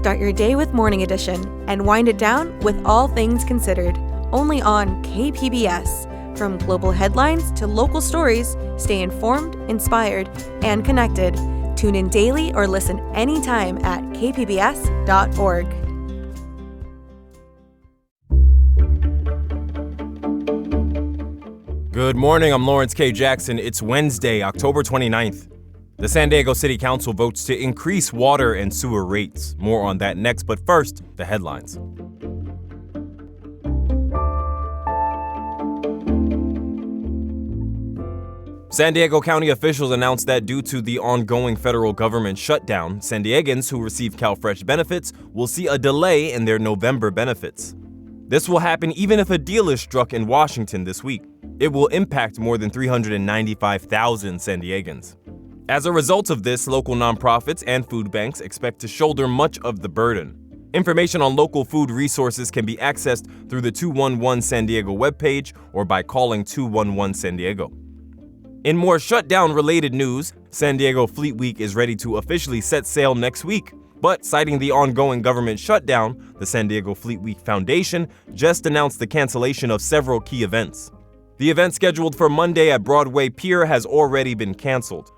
Start your day with Morning Edition and wind it down with All Things Considered, only on KPBS. From global headlines to local stories, stay informed, inspired, and connected. Tune in daily or listen anytime at kpbs.org. Good morning, I'm Lawrence K. Jackson. It's Wednesday, October 29th. The San Diego City Council votes to increase water and sewer rates. More on that next, but first, the headlines. San Diego County officials announced that due to the ongoing federal government shutdown, San Diegans who receive CalFresh benefits will see a delay in their November benefits. This will happen even if a deal is struck in Washington this week. It will impact more than 395,000 San Diegans. As a result of this, local nonprofits and food banks expect to shoulder much of the burden. Information on local food resources can be accessed through the 211 San Diego webpage or by calling 211 San Diego. In more shutdown-related news, San Diego Fleet Week is ready to officially set sail next week. But citing the ongoing government shutdown, the San Diego Fleet Week Foundation just announced the cancellation of several key events. The event scheduled for Monday at Broadway Pier has already been canceled.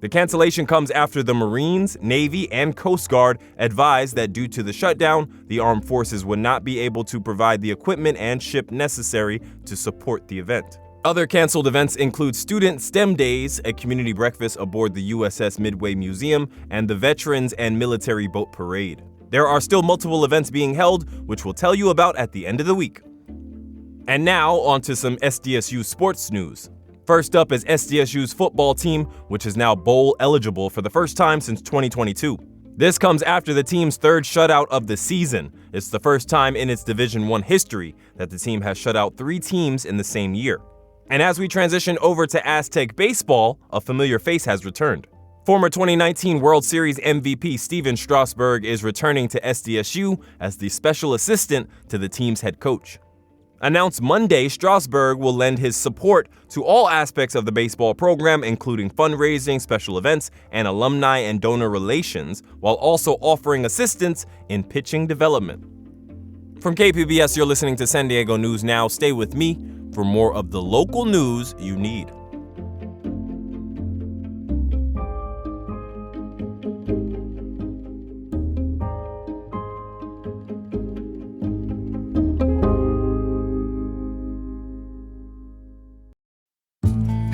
The cancellation comes after the Marines, Navy, and Coast Guard advised that due to the shutdown, the armed forces would not be able to provide the equipment and ship necessary to support the event. Other canceled events include student STEM days, a community breakfast aboard the USS Midway Museum, and the Veterans and Military Boat Parade. There are still multiple events being held, which we'll tell you about at the end of the week. And now, on to some SDSU sports news. First up is SDSU's football team, which is now bowl eligible for the first time since 2022. This comes after the team's third shutout of the season. It's the first time in its Division I history that the team has shut out 3 teams in the same year. And as we transition over to Aztec baseball, a familiar face has returned. Former 2019 World Series MVP Steven Strasburg is returning to SDSU as the special assistant to the team's head coach. Announced Monday, Strasburg will lend his support to all aspects of the baseball program, including fundraising, special events, and alumni and donor relations, while also offering assistance in pitching development. From KPBS, you're listening to San Diego News Now. Stay with me for more of the local news you need.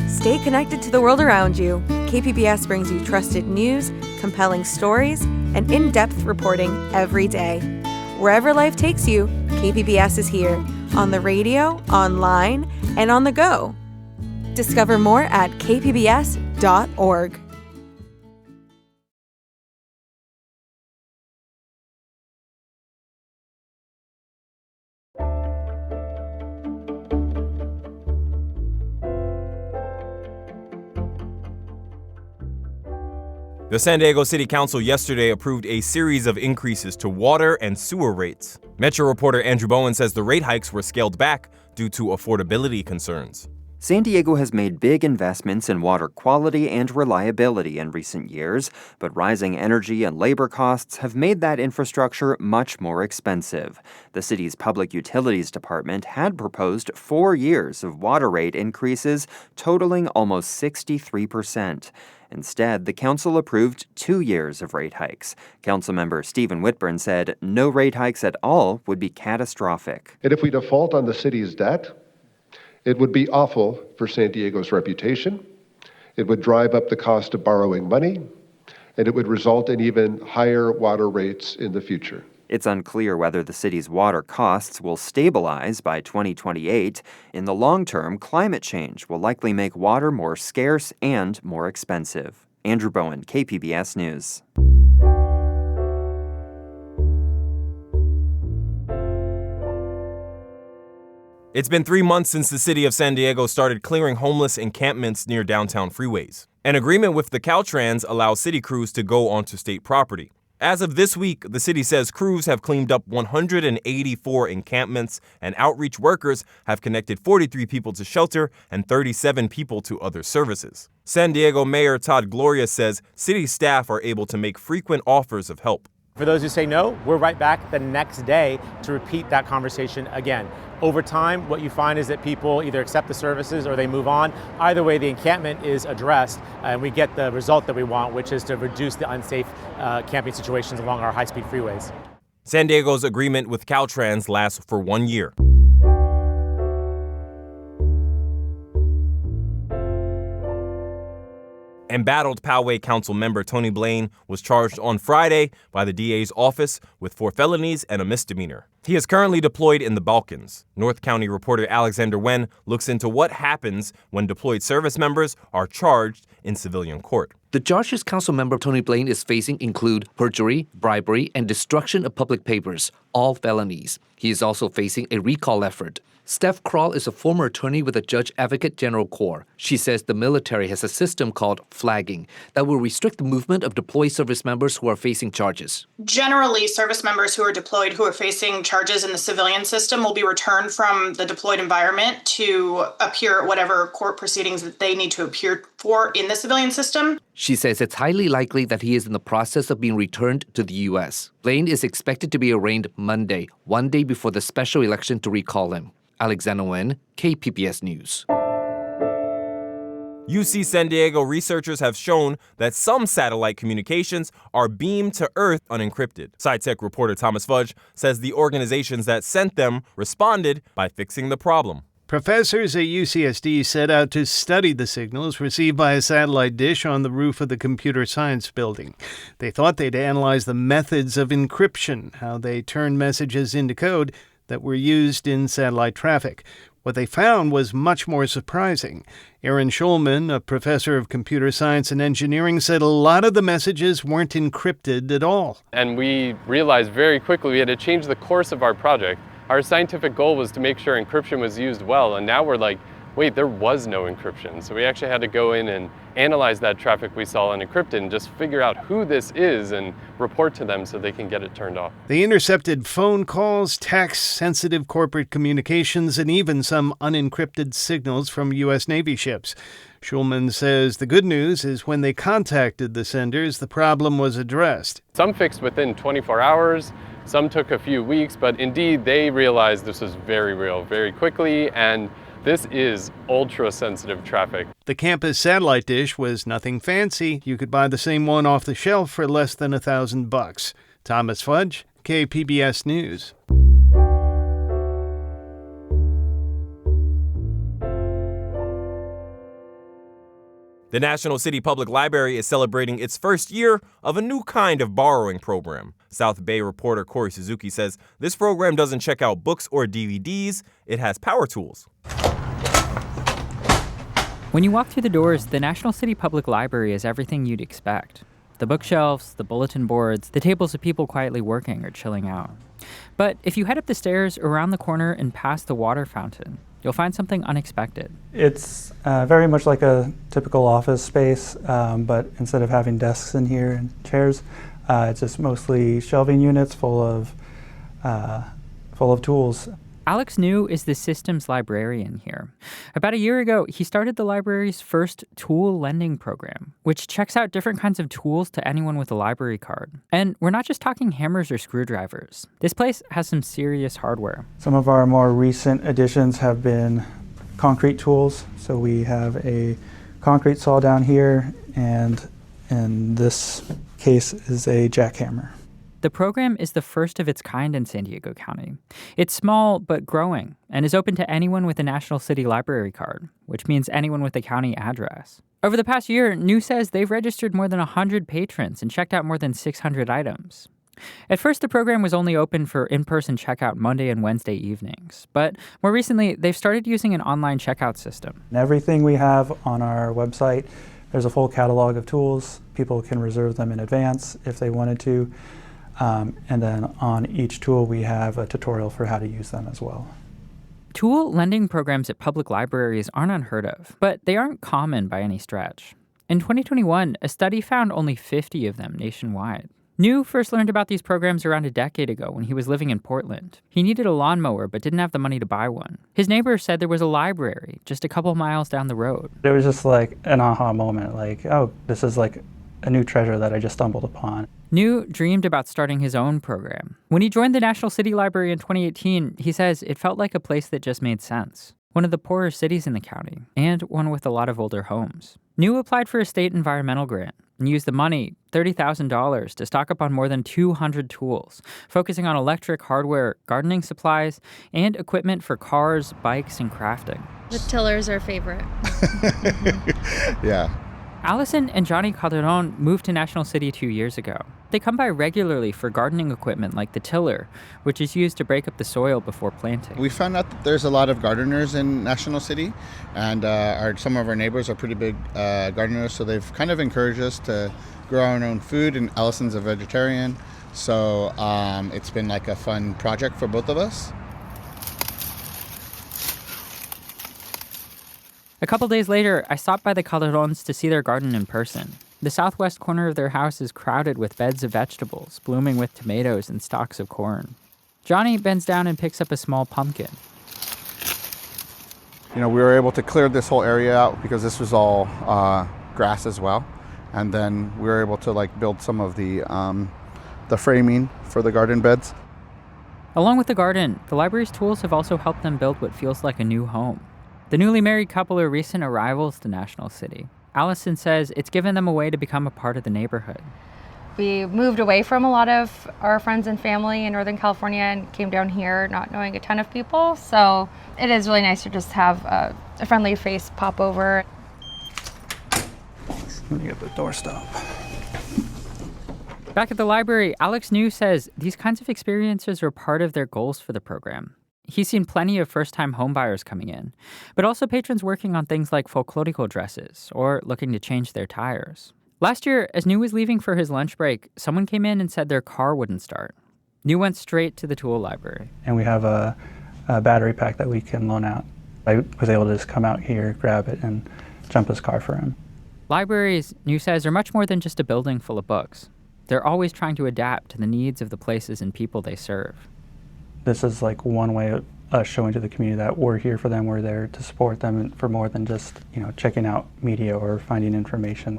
Stay connected to the world around you. KPBS brings you trusted news, compelling stories, and in-depth reporting every day. Wherever life takes you, KPBS is here, on the radio, online, and on the go. Discover more at kpbs.org. The San Diego City Council yesterday approved a series of increases to water and sewer rates. Metro reporter Andrew Bowen says the rate hikes were scaled back due to affordability concerns. San Diego has made big investments in water quality and reliability in recent years, but rising energy and labor costs have made that infrastructure much more expensive. The city's Public Utilities Department had proposed 4 years of water rate increases, totaling almost 63%. Instead, the council approved 2 years of rate hikes. Councilmember Stephen Whitburn said no rate hikes at all would be catastrophic. And if we default on the city's debt, it would be awful for San Diego's reputation. It would drive up the cost of borrowing money, and it would result in even higher water rates in the future. It's unclear whether the city's water costs will stabilize by 2028. In the long term, climate change will likely make water more scarce and more expensive. Andrew Bowen, KPBS News. It's been 3 months since the city of San Diego started clearing homeless encampments near downtown freeways. An agreement with the Caltrans allows city crews to go onto state property. As of this week, the city says crews have cleaned up 184 encampments, and outreach workers have connected 43 people to shelter and 37 people to other services. San Diego Mayor Todd Gloria says city staff are able to make frequent offers of help. For those who say no, we're right back the next day to repeat that conversation again. Over time, what you find is that people either accept the services or they move on. Either way, the encampment is addressed and we get the result that we want, which is to reduce the unsafe camping situations along our high-speed freeways. San Diego's agreement with Caltrans lasts for 1 year. Embattled Poway Council member Tony Blaine was charged on Friday by the DA's office with 4 felonies and a misdemeanor. He is currently deployed in the Balkans. North County reporter Alexander Wen looks into what happens when deployed service members are charged in civilian court. The charges Councilmember Tony Blaine is facing include perjury, bribery, and destruction of public papers, all felonies. He is also facing a recall effort. Steph Kroll is a former attorney with the Judge Advocate General Corps. She says the military has a system called flagging that will restrict the movement of deployed service members who are facing charges. Generally, service members who are deployed who are facing charges in the civilian system will be returned from the deployed environment to appear at whatever court proceedings that they need to appear for in the civilian system. She says it's highly likely that he is in the process of being returned to the U.S. Blaine is expected to be arraigned Monday, 1 day before the special election to recall him. Alexander Wen, KPBS News. UC San Diego researchers have shown that some satellite communications are beamed to Earth unencrypted. SciTech reporter Thomas Fudge says the organizations that sent them responded by fixing the problem. Professors at UCSD set out to study the signals received by a satellite dish on the roof of the computer science building. They thought they'd analyze the methods of encryption, how they turn messages into code that were used in satellite traffic. What they found was much more surprising. Aaron Schulman, a professor of computer science and engineering, said a lot of the messages weren't encrypted at all. And we realized very quickly we had to change the course of our project. Our scientific goal was to make sure encryption was used well, and now we're like, wait, there was no encryption. So we actually had to go in and analyze that traffic we saw unencrypted and just figure out who this is and report to them so they can get it turned off. They intercepted phone calls, texts, sensitive corporate communications, and even some unencrypted signals from U.S. Navy ships. Schulman says the good news is when they contacted the senders, the problem was addressed. Some fixed within 24 hours. Some took a few weeks, but indeed they realized this was very real very quickly, and this is ultra-sensitive traffic. The campus satellite dish was nothing fancy. You could buy the same one off the shelf for less than $1,000. Thomas Fudge, KPBS News. The National City Public Library is celebrating its first year of a new kind of borrowing program. South Bay reporter Corey Suzuki says this program doesn't check out books or DVDs, it has power tools. When you walk through the doors, the National City Public Library is everything you'd expect. The bookshelves, the bulletin boards, the tables of people quietly working or chilling out. But if you head up the stairs, around the corner, and past the water fountain, you'll find something unexpected. It's very much like a typical office space, but instead of having desks in here and chairs, it's just mostly shelving units full of tools. Alex New is the systems librarian here. About a year ago, he started the library's first tool lending program, which checks out different kinds of tools to anyone with a library card. And we're not just talking hammers or screwdrivers. This place has some serious hardware. Some of our more recent additions have been concrete tools. So we have a concrete saw down here, and in this case is a jackhammer. The program is the first of its kind in San Diego County. It's small but growing and is open to anyone with a National City Library card, which means anyone with a county address. Over the past year, New says they've registered more than 100 patrons and checked out more than 600 items. At first, the program was only open for in-person checkout Monday and Wednesday evenings, but more recently, they've started using an online checkout system. Everything we have on our website, there's a full catalog of tools. People can reserve them in advance if they wanted to. And then on each tool, we have a tutorial for how to use them as well. Tool lending programs at public libraries aren't unheard of, but they aren't common by any stretch. In 2021, a study found only 50 of them nationwide. New first learned about these programs around a decade ago when he was living in Portland. He needed a lawnmower but didn't have the money to buy one. His neighbor said there was a library just a couple miles down the road. It was just like an aha moment, like, oh, this is like a new treasure that I just stumbled upon. New dreamed about starting his own program. When he joined the National City Library in 2018, he says it felt like a place that just made sense. One of the poorer cities in the county, and one with a lot of older homes. New applied for a state environmental grant and used the money, $30,000, to stock up on more than 200 tools, focusing on electric hardware, gardening supplies, and equipment for cars, bikes, and crafting. The tiller's our favorite. Yeah. Allison and Johnny Calderon moved to National City 2 years ago. They come by regularly for gardening equipment like the tiller, which is used to break up the soil before planting. We found out that there's a lot of gardeners in National City, and some of our neighbors are pretty big gardeners, so they've kind of encouraged us to grow our own food, and Allison's a vegetarian, so it's been like a fun project for both of us. A couple days later, I stopped by the Calderons to see their garden in person. The southwest corner of their house is crowded with beds of vegetables, blooming with tomatoes and stalks of corn. Johnny bends down and picks up a small pumpkin. We were able to clear this whole area out because this was all grass as well. And then we were able to build some of the framing for the garden beds. Along with the garden, the library's tools have also helped them build what feels like a new home. The newly married couple are recent arrivals to National City. Allison says it's given them a way to become a part of the neighborhood. We moved away from a lot of our friends and family in Northern California and came down here not knowing a ton of people. So it is really nice to just have a friendly face pop over. Let me get the doorstop. Back at the library, Alex New says these kinds of experiences are part of their goals for the program. He's seen plenty of first-time homebuyers coming in, but also patrons working on things like folklorico dresses or looking to change their tires. Last year, as New was leaving for his lunch break, someone came in and said their car wouldn't start. New went straight to the tool library. And we have a battery pack that we can loan out. I was able to just come out here, grab it, and jump his car for him. Libraries, New says, are much more than just a building full of books. They're always trying to adapt to the needs of the places and people they serve. This is one way of us showing to the community that we're here for them, we're there to support them for more than just, checking out media or finding information.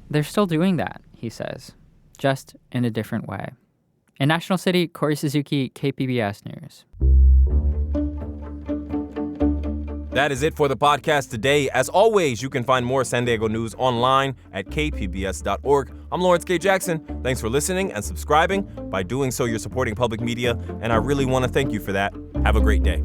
They're still doing that, he says, just in a different way. In National City, Corey Suzuki, KPBS News. That is it for the podcast today. As always, you can find more San Diego news online at kpbs.org. I'm Lawrence K. Jackson. Thanks for listening and subscribing. By doing so, you're supporting public media, and I really want to thank you for that. Have a great day.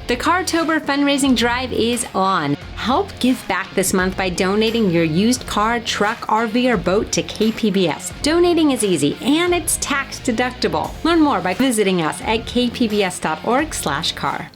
The Cartober fundraising drive is on. Help give back this month by donating your used car, truck, RV, or boat to KPBS. Donating is easy and it's tax deductible. Learn more by visiting us at kpbs.org/car.